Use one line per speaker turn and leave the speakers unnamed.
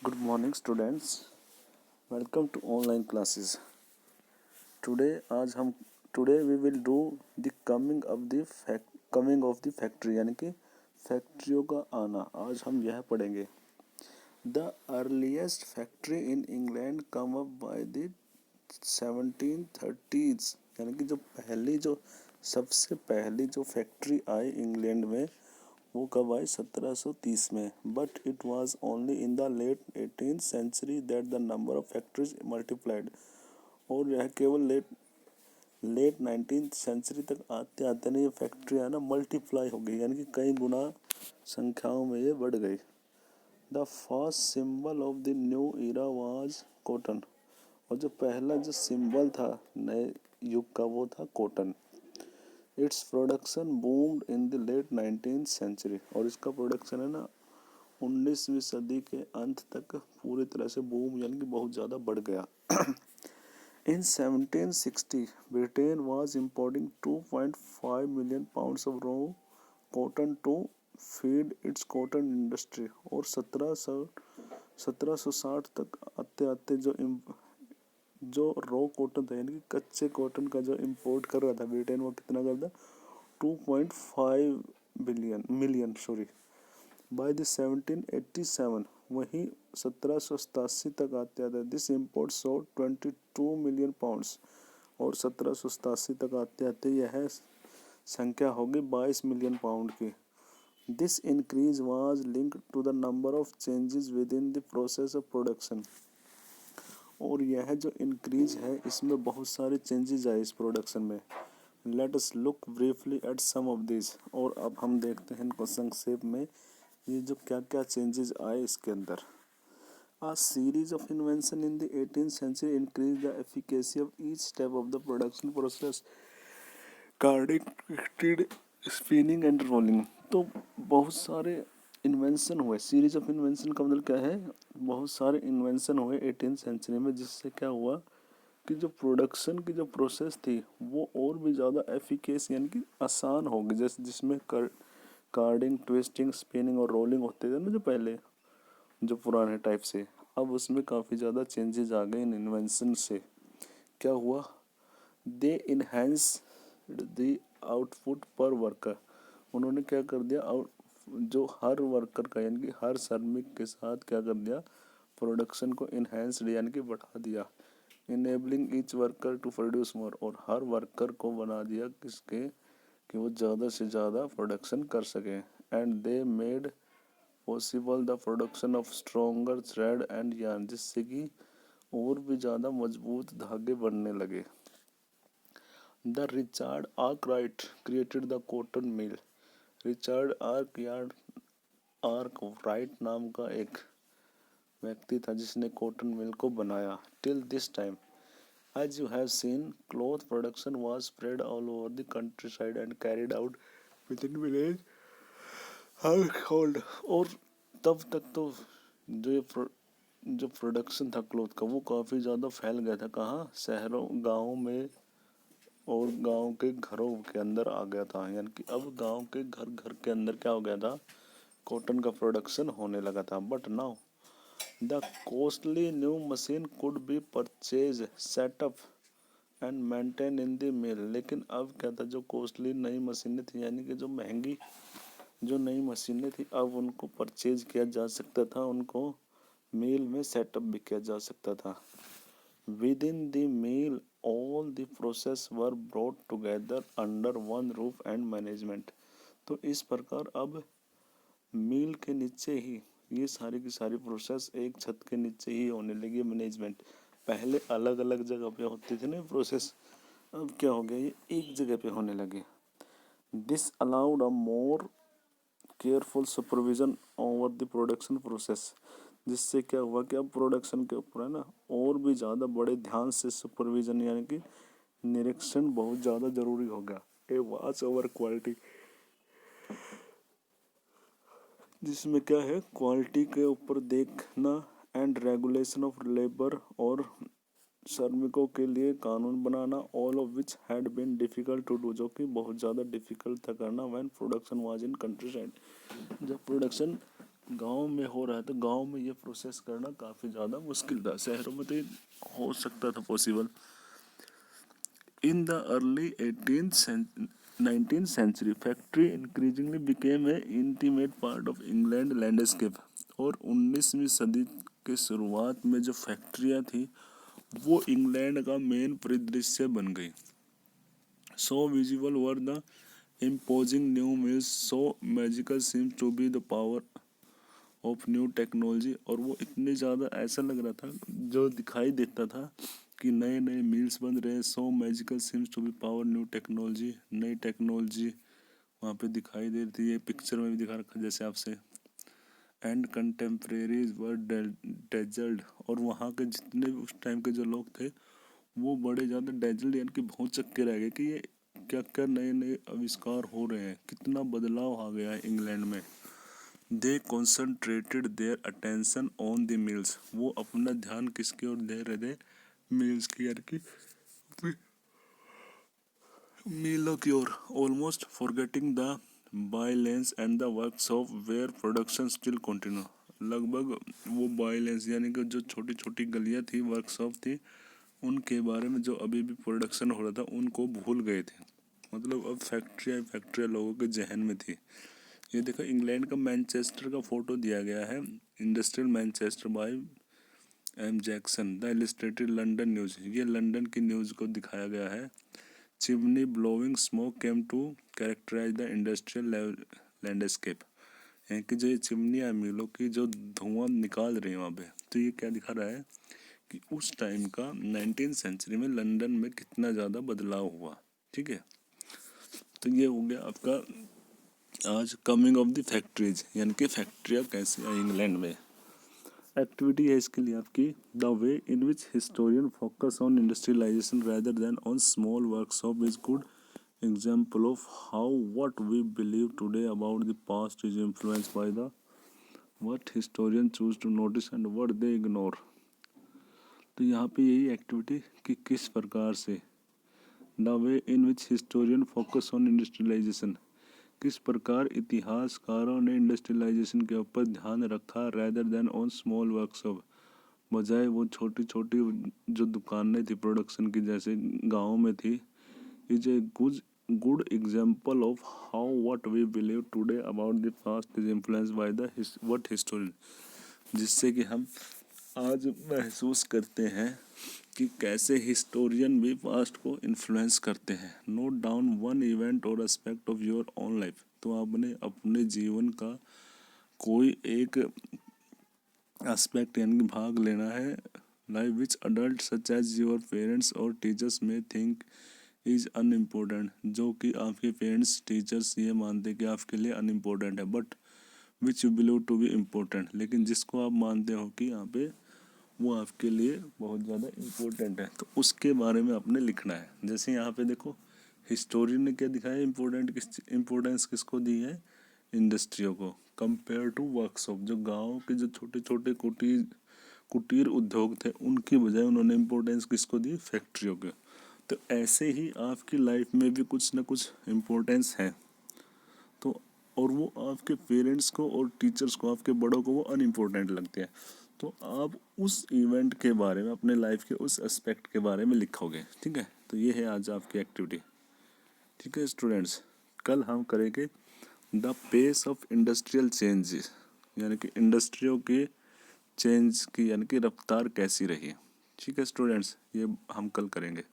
Good morning students. Welcome to online classes. Today we will do the coming of the factory यानी कि फैक्ट्रियों का आना. आज हम यह पढ़ेंगे. The earliest factory in England come up by the 1730s यानी कि जो सबसे पहली जो फैक्ट्री आई इंग्लैंड में वो कब आई 1730 में. But it was only in the late 18th century that the number of factories multiplied. और यह केवल लेट 19th सेंचुरी तक आते आते ना ये फैक्ट्री है ना मल्टीप्लाई हो गई यानी कि कई गुना संख्याओं में ये बढ़ गई. The first symbol of the new era was cotton. और जो पहला जो सिंबल था नए युग का वो था cotton. Its production boomed in the late 19th century. और इसका प्रोडक्शन है ना 19वीं सदी के अंत तक पूरी तरह से बूम यानी कि बहुत ज़्यादा बढ़ गया. In 1760 Britain was importing 2.5 million pounds of raw cotton to feed its cotton industry. और 1760 तक आते आते जो रॉ कॉटन था यानी कि कच्चे कॉटन का जो इंपोर्ट कर रहा था ब्रिटेन वो कितना करता 2.5 मिलियन बाय द 1787. वहीं 1787 तक आते आते this import so 22 million pounds. और 1787 तक आते आते यह संख्या होगी 22 मिलियन पाउंड की. This increase was linked to the number of changes within the process of production. और यह जो इंक्रीज है इसमें बहुत सारे चेंजेस आए इस प्रोडक्शन में. Let us look briefly at some of this. और अब हम देखते हैं इनको संक्षेप में ये जो क्या क्या चेंजेस आए इसके अंदर. A series of invention in the 18th century increased the efficacy of each step of the production process. Carding, twisting, spinning and rolling. तो बहुत सारे इन्वेंशन हुए. सीरीज ऑफ इन्वेंशन का मतलब क्या है बहुत सारे इन्वेंशन हुए 18th सेंचुरी में जिससे क्या हुआ कि जो प्रोडक्शन की जो प्रोसेस थी वो और भी ज़्यादा एफिकेस यानी कि आसान हो गई. जैसे जिसमें कार्डिंग ट्विस्टिंग स्पिनिंग और रोलिंग होते थे ना जो पहले जो पुराने टाइप से, अब उसमें काफ़ी ज़्यादा चेंजेस आ गए इन इन्वेंशन से. क्या हुआ दे इन्हेंस द आउटपुट पर वर्कर. उन्होंने क्या कर दिया जो हर वर्कर का यानी कि हर श्रमिक के साथ क्या कर दिया प्रोडक्शन को इन्हेंस्ड यानी कि बढ़ा दिया. Enabling each worker to produce more. और हर वर्कर को बना दिया किसके कि वो ज़्यादा से ज़्यादा प्रोडक्शन कर सकें. And they made possible the production of stronger thread and yarn. जिससे कि और भी ज़्यादा मजबूत धागे बनने लगे. The Richard Arkwright created the cotton mill. Richard Arkwright नाम का एक व्यक्ति था जिसने कॉटन मिल को बनाया. Till this time as you have seen cloth production was spread all over the countryside and carried out within village household. और तब तक तो जो प्रोडक्शन था क्लॉथ का वो काफ़ी ज़्यादा फैल गया था. कहाँ शहरों गाँव में और गांव के घरों के अंदर आ गया था. यानी कि अब गांव के घर के अंदर क्या हो गया था कॉटन का प्रोडक्शन होने लगा था. But now the costly new machine could be purchase setup and maintain in the mill. लेकिन अब क्या था जो कॉस्टली नई मशीनें थी यानी कि जो महंगी जो नई मशीनें थी अब उनको परचेज किया जा सकता था. उनको मिल में सेटअप भी किया जा सकता था. Within the mill, all the process were brought together under one roof and management. तो इस प्रकार अब मिल के नीचे ही ये सारी की सारी प्रोसेस एक छत के नीचे ही होने लगी. मैनेजमेंट पहले अलग अलग जगह पे होती थी ना प्रोसेस, अब क्या हो गया ये एक जगह पे होने लगे. This allowed a more careful supervision over the production process. जिससे क्या हुआ कि अब प्रोडक्शन के ऊपर है ना और भी ज़्यादा बड़े ध्यान से सुपरविजन यानी कि निरीक्षण बहुत ज़्यादा ज़रूरी हो गया. ए वॉच ओवर क्वालिटी जिसमें क्या है क्वालिटी के ऊपर देखना. एंड रेगुलेशन ऑफ लेबर और श्रमिकों के लिए कानून बनाना. All of which had been difficult to do. जो कि बहुत ज़्यादा डिफ़िकल्ट था करना when production was in countryside. जब प्रोडक्शन गांव में हो रहा है तो गांव में ये प्रोसेस करना काफ़ी ज़्यादा मुश्किल था, शहरों में तो ये हो सकता था possible. In the early 19th century, factory increasingly became an intimate part of England landscape। और 19वीं सदी के शुरुआत में जो फैक्ट्रियाँ थी वो इंग्लैंड का मेन परिदृश्य बन गई। So visible were the imposing new mills, so magical seemed to be the power of new technology. और वो इतने ज़्यादा ऐसा लग रहा था, जो दिखाई देता था कि नए नए मिल्स बन रहे हैं। So magical seems to be power new technology, नई टेक्नोलॉजी वहाँ पे दिखाई दे रही थी। ये पिक्चर में भी दिखा रखा जैसे आपसे। And contemporaries were dazzled. और वहाँ के जितने भी उस टाइम के जो लोग थे वो बड़े ज़्यादा डेजल्ड यानी कि बहुत चक्के रह गए कि ये क्या क्या नए नए आविष्कार हो रहे हैं, कितना बदलाव आ गया है इंग्लैंड में। They concentrated their attention on the mills. वो अपना ध्यान किसकी ओर दे रहे थे? मिल्स की, यानी कि मिलों की ओर। Almost forgetting the bylanes and the workshop where production still continue. लगभग वो बाई लेन्स यानी कि जो छोटी छोटी गलियां थी, वर्कशॉप थी, उनके बारे में जो अभी भी प्रोडक्शन हो रहा था उनको भूल गए थे। मतलब अब फैक्ट्रियाँ लोगों के जहन में थी। ये देखो इंग्लैंड का मैनचेस्टर का फोटो दिया गया है, industrial Manchester by M Jackson. The illustrated London news, ये लंदन की न्यूज़ को दिखाया गया है। Chimney blowing smoke came to characterize the industrial landscape. यानी कि जो ये चिमनियाँ मिलों की जो धुआं निकाल रही है वहाँ पे, तो ये क्या दिखा रहा है कि उस टाइम का 19th सेंचुरी में लंदन में कितना ज़्यादा बदलाव हुआ। ठीक है, तो ये हो गया आपका आज कमिंग ऑफ द फैक्ट्रीज, यानी कि फैक्ट्रियाँ कैसे आई इंग्लैंड में। एक्टिविटी है इसके लिए आपकी, the way in which historian focus on industrialization rather than on small workshop is good example of how what we believe today about the past is influenced by the what historians choose to notice and what they ignore। तो यहाँ पे यही activity कि किस प्रकार से the way in which historian focus on industrialization, किस प्रकार इतिहासकारों ने इंडस्ट्रियलाइजेशन के ऊपर ध्यान रखा rather than on small workshop, बजाय वो छोटी छोटी जो दुकानें थी प्रोडक्शन की जैसे गाँव में थी। Is a good example of how what we believe today about the past is influence by the what historian. जिससे कि हम आज महसूस करते हैं कि कैसे हिस्टोरियन भी पास्ट को इन्फ्लुएंस करते हैं। नोट डाउन वन इवेंट और aspect of your own life. तो आपने अपने जीवन का कोई एक एस्पेक्ट यानी कि भाग लेना है, life which adult such as your parents और टीचर्स में थिंक इज अनइम्पोर्टेंट, जो कि आपके पेरेंट्स टीचर्स ये मानते हैं कि आपके लिए अनइम्पोर्टेंट है, but which you believe to be important, लेकिन जिसको आप मानते हो कि यहाँ पे वो आपके लिए बहुत ज़्यादा इम्पोर्टेंट है, तो उसके बारे में आपने लिखना है। जैसे यहाँ पे देखो हिस्टोरियन ने क्या दिखाया, इम्पोर्टेंस किसको दी है? इंडस्ट्रियों को, कंपेयर टू वर्कशॉप। जो गाँव के जो छोटे छोटे कुटीर उद्योग थे उनकी बजाय उन्होंने इम्पोर्टेंस किसको दी? फैक्ट्रियों के। तो ऐसे ही आपकी लाइफ में भी कुछ ना कुछ इम्पोर्टेंस है, तो और वो आपके पेरेंट्स को और टीचर्स को, आपके बड़ों को वो अनइम्पोर्टेंट लगते हैं। तो आप उस इवेंट के बारे में, अपने लाइफ के उस एस्पेक्ट के बारे में लिखोगे। ठीक है, तो ये है आज आपकी एक्टिविटी। ठीक है स्टूडेंट्स, कल हम करेंगे the pace of industrial change, यानी कि इंडस्ट्रियों के चेंज की यानी कि रफ्तार कैसी रही। ठीक है स्टूडेंट्स, ये हम कल करेंगे।